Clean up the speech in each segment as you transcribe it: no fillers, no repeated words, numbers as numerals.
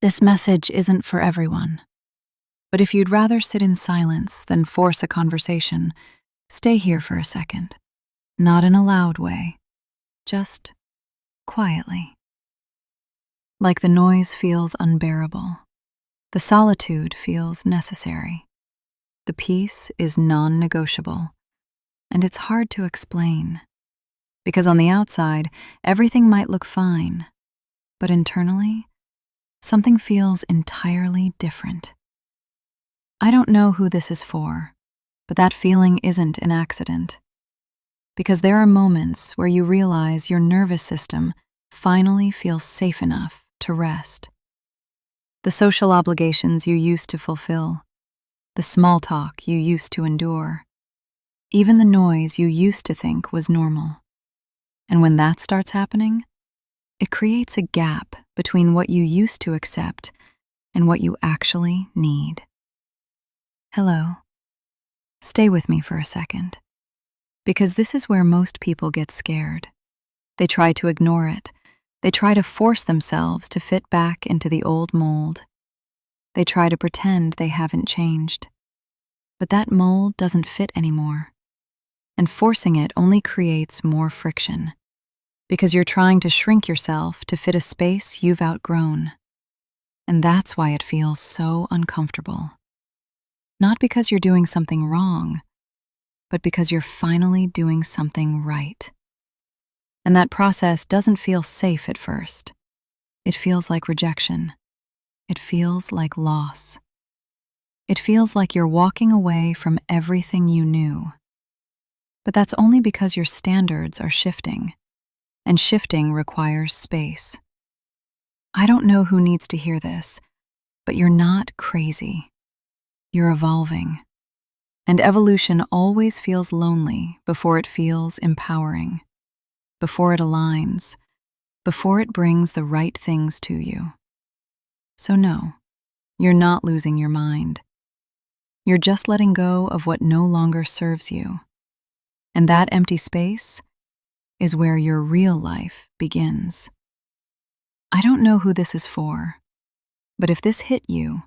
This message isn't for everyone, but if you'd rather sit in silence than force a conversation, stay here for a second. Not in a loud way, just quietly. Like the noise feels unbearable, the solitude feels necessary. The peace is non-negotiable, and it's hard to explain. Because on the outside, everything might look fine, but internally, something feels entirely different. I don't know who this is for, but that feeling isn't an accident. Because there are moments where you realize your nervous system finally feels safe enough to rest. The social obligations you used to fulfill, the small talk you used to endure, even the noise you used to think was normal. And when that starts happening, it creates a gap between what you used to accept and what you actually need. Hello. Stay with me for a second, because this is where most people get scared. They try to ignore it. They try to force themselves to fit back into the old mold. They try to pretend they haven't changed. But that mold doesn't fit anymore. And forcing it only creates more friction, because you're trying to shrink yourself to fit a space you've outgrown. And that's why it feels so uncomfortable. Not because you're doing something wrong, but because you're finally doing something right. And that process doesn't feel safe at first. It feels like rejection. It feels like loss. It feels like you're walking away from everything you knew. But that's only because your standards are shifting, and shifting requires space. I don't know who needs to hear this, but you're not crazy. You're evolving. And evolution always feels lonely before it feels empowering, before it aligns, before it brings the right things to you. So no, you're not losing your mind. You're just letting go of what no longer serves you. And that empty space is where your real life begins. I don't know who this is for, but if this hit you,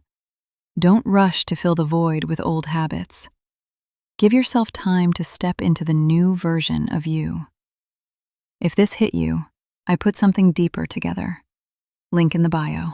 don't rush to fill the void with old habits. Give yourself time to step into the new version of you. If this hit you, I put something deeper together. Link in the bio.